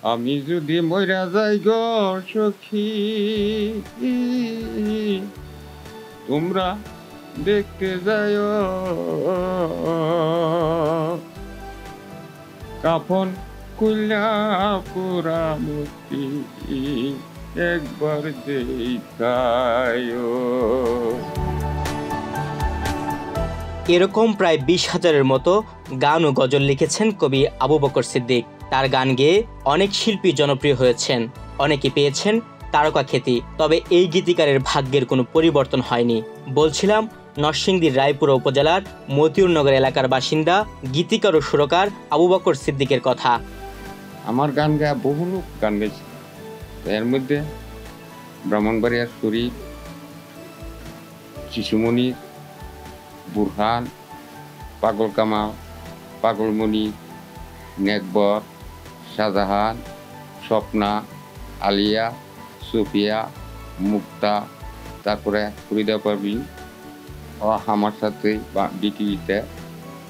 আমি যদি মইরা যাই গো সখী, তোমরা দেখতে যাও, কাফন কুল্লা পুরা মুক্তি একবার দেখায়ো। এরকম প্রায় 20,000-এর মতো গান ও গজল লিখেছেন কবি আবু বকর সিদ্দিক। তার গান গেয়ে অনেক শিল্পী জনপ্রিয় হয়েছেন, অনেকে পেয়েছেন তারকা খ্যাতি। তবে এই গীতিকারের ভাগ্যের কোনো পরিবর্তন হয়নি। বলছিলাম নরসিংদীর রায়পুরা উপজেলার মতিউরনগর এলাকার বাসিন্দা গীতিকার ও সুরকার আবু বকর সিদ্দিকের কথা। আমার গান গায়ে বহু লোক গান গেছে, এর মধ্যে ব্রাহ্মণবাড়িয়ার শরীফ, শিশুমণি, বুরহান, পাগল কামাল, পাগলমণি, নেকবর, শাহজাহান, স্বপ্না, আলিয়া, সুফিয়া, মুক্তা, তারপরে ফরিদা পারভিন ও আমার সাথে বিটিভিতে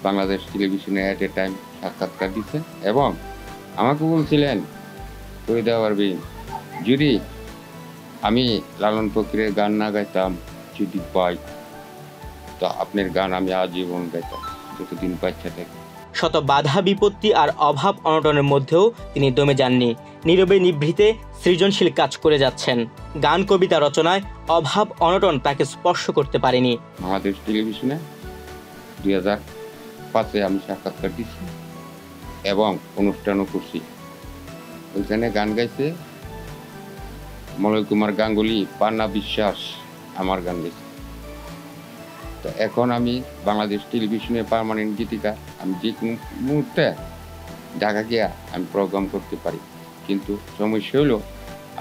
বাংলাদেশ টেলিভিশনে অ্যাট এ টাইম সাক্ষাৎকার দিচ্ছেন এবং আমাকে বলছিলেন ফরিদা পারভিন, যদি আমি লালন ফকিরের গান না গাইতাম, যদি পাই তো আপনার গান আমি আজীবন গাইতাম যতদিন বাচ্চা থেকে। শত বাধা বিপত্তি আর অভাব অনটনের মধ্যেও তিনি দমে যাননি। নীরবে নিভৃতে সৃজনশীল কাজ করে যাচ্ছেন। গান কবিতা রচনায় অভাব অনটন তাকে স্পর্শ করতে পারেনি। বাংলাদেশ টেলিভিশনে 2005-এ আমি সাক্ষাৎকার দিচ্ছি এবং অনুষ্ঠানও করছি। ওইখানে গান গাইছে মলয় কুমার গাঙ্গুলি, পান্না বিশ্বাস আমার গান গেছে। তো এখন আমি বাংলাদেশ টেলিভিশনের পার্মানেন্ট গীতিকার। আমি যে কোনো মুহূর্তে ঢাকা গিয়া আমি প্রোগ্রাম করতে পারি, কিন্তু সমস্যা হলো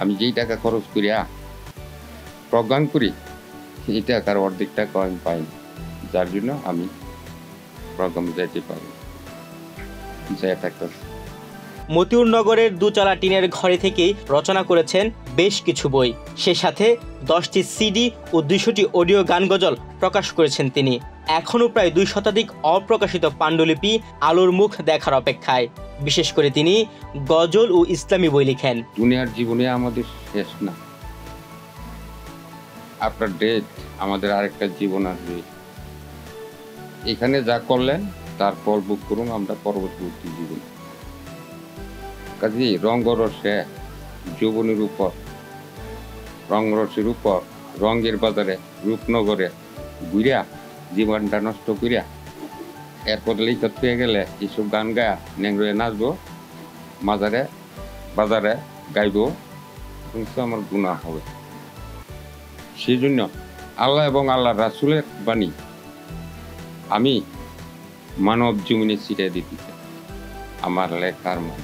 আমি যেই টাকা খরচ করিয়া প্রোগ্রাম করি এই টাকার অর্ধেক টাকা আমি পাই, যার জন্য আমি প্রোগ্রামে যাইতে পারি। মতিউরনগরের দুচালা টিনের ঘরে থেকেই রচনা করেছেন বেশ কিছু বই। সে সাথে 10টি সিডি ও 200টি অডিও গান গজল প্রকাশ করেছেন তিনি। এখনও প্রায় 2 শতাধিক অপ্রকাশিত পাণ্ডুলিপি আলোর মুখ দেখার অপেক্ষায়। বিশেষ করে তিনি গজল ও ইসলামী বই লিখেন। দুনিয়ার জীবনে আমাদের শেষ না, আফটার ডেথ আমাদের আরেকটা জীবন আসবে। এখানে যা করলেন তার ফল ভোগ করুন আমরা পরবর্তী জীবন। কাজে রঙ্গরসে যৌবনের উপর, রঙ্গরসের উপর, রঙের বাজারে রূপনগরে ঘুরিয়া জীবনটা নষ্ট করিয়া এরপর লিখত পেয়ে গেলে এইসব গান গায়া নেংরয়ে নাচবো, মাজারে বাজারে গাইব, কিন্তু আমার গুনাহ হবে। সেই জন্য আল্লাহ এবং আল্লাহ রাসূলের বাণী আমি মানব জমিনে ছিটিয়ে দিতে চাই আমার লেখার মান।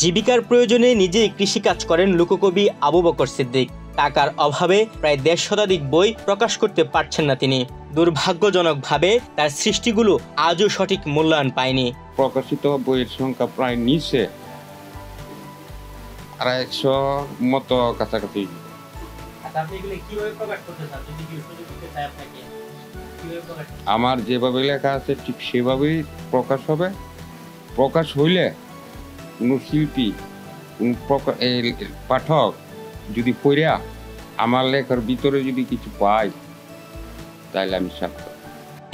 জীবিকার প্রয়োজনে নিজেই কৃষিকাজ করেন লোককবি আবু বকর সিদ্দিক। টাকার অভাবে প্রায় 1.5 শতাধিক বই প্রকাশ করতে পারছেন না তিনি। দুর্ভাগ্যজনকভাবে তার সৃষ্টিগুলো আজও সঠিক মূল্যায়ন পায়নি। প্রকাশিত বইয়ের সংখ্যা প্রায় নিচে 250 মতো কাছাকাছি। আমার যেভাবে লেখা আছে ঠিক সেভাবেই প্রকাশ হবে। প্রকাশ হইলে কোনো শিল্পী, কোনো পাঠক যদি পড়িয়া আমার লেখার ভিতরে যদি কিছু পায় তাহলে আমি সার্থক।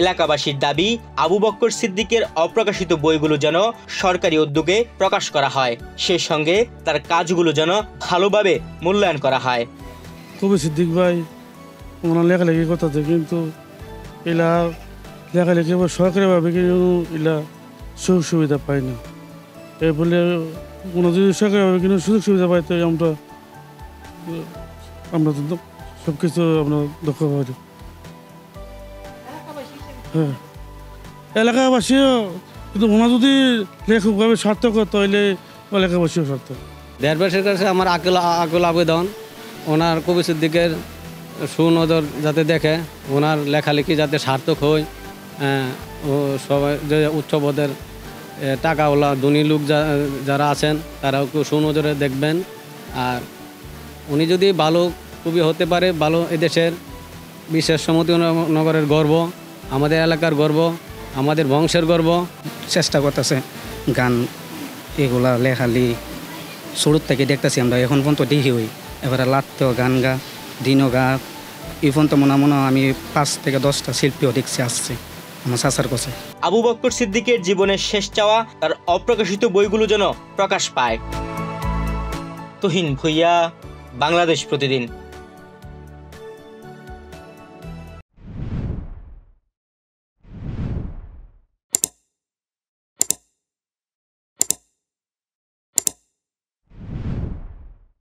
এলাকাবাসীর দাবি আবু বকর সিদ্দিকের অপ্রকাশিত বইগুলো যেন সরকারি উদ্যোগে প্রকাশ করা হয়, সেই সঙ্গে তার কাজগুলো যেন ভালোভাবে মূল্যায়ন করা হয়। কবি সিদ্দিক ভাই ওনার লেখালেখি করতে, কিন্তু এলা লেখালেখি সরকারিভাবে কিন্তু এলা সুযোগ সুবিধা পায় না। এই বলে কোনো যদি সরকারিভাবে কিন্তু সুযোগ সুবিধা পাই তো আমরা তো সব কিছু আমরা দক্ষ পাই। হ্যাঁ, এলাকাবাসীও কিন্তু ওনা যদি লেখকভাবে সার্থক তাহলে এলাকাবাসীও সার্থক। দেশবাসীর কাছে আমার আকুল আবেদন, ওনার কবি সিদ্দিকের সুনজর যাতে দেখে, ওনার লেখালেখি যাতে সার্থক হয়। ও সবাই যে উচ্চপদের টাকাওয়ালা ধনী লোক যারা আছেন তারাও একটু সুনজরে দেখবেন। আর উনি যদি ভালো কবি হতে পারে, ভালো এদেশের বিশেষ মতিউরনগরের গর্ব, আমাদের এলাকার গর্ব, আমাদের বংশের গর্ব। চেষ্টা করতেছে গান এগুলা লেখালি শুরুর থেকে দেখতেছি আমরা এখন পর্যন্ত দেখি হই এবারে লাত্তেও গান গা দিনও গা এই পর্যন্ত মনে আমি 5 থেকে 10টা শিল্পীও দেখছি আসছে আমার চাচার কাছে। আবু বকর সিদ্দিকের জীবনের শেষ চাওয়া তার অপ্রকাশিত বইগুলো যেন প্রকাশ পায়। তুহিন ভুইয়া, বাংলাদেশ প্রতিদিন।